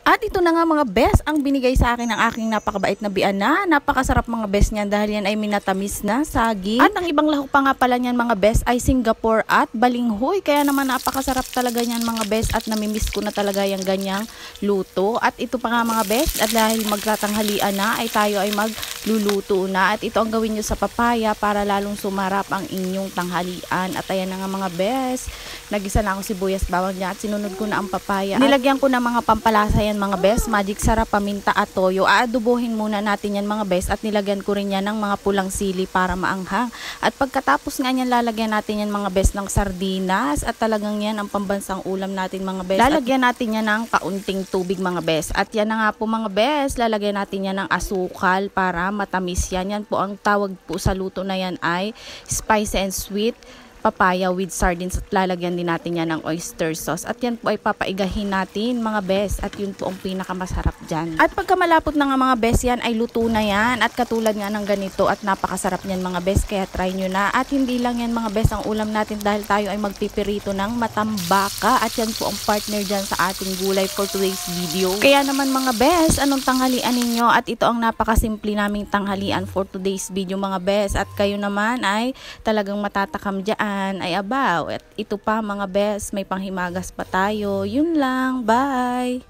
At ito na nga mga best ang binigay sa akin ng aking napakabait na biana. Napakasarap mga best niyan dahil yan ay minatamis na saging. At ang ibang lahok pa nga pala niyan mga best ay Singapore at balinghoy. Kaya naman napakasarap talaga niyan mga best at namimiss ko na talaga yung ganyang luto. At ito pa nga mga best at dahil magtatanghalian na ay tayo ay magluluto na. At ito ang gawin nyo sa papaya para lalong sumarap ang inyong tanghalian. At ayan na nga mga best. Nagisa na ako sibuyas bawang niya at sinunod ko na ang papaya. Nilagyan ko na mga pampalasa yan mga best, magic sarap, paminta at toyo. Aadobohin muna natin yan mga best at nilagyan ko rin yan ng mga pulang sili para maanghang. At pagkatapos nga yan lalagyan natin yan mga best ng sardinas at talagang yan ang pambansang ulam natin mga best. Lalagyan natin yan ng kaunting tubig mga best. At yan na nga po mga best, lalagyan natin yan ng asukal para matamis yan. Yan po ang tawag po sa luto na yan ay spicy and sweet papaya with sardines at lalagyan din natin yan ng oyster sauce. At yan po ay papaigahin natin mga best at yun po ang pinakamasarap dyan. At pagka malapot na nga mga best yan ay luto na yan at katulad nga ng ganito at napakasarap niyan mga best kaya try nyo na. At hindi lang yan mga best ang ulam natin dahil tayo ay magpipirito ng matambaka at yan po ang partner dyan sa ating gulay for today's video. Kaya naman mga best, anong tanghalian ninyo? At ito ang napakasimple naming tanghalian for today's video mga best at kayo naman ay talagang matatakam dyan ay abaw. At ito pa mga best, may panghimagas pa tayo. Yun lang, bye!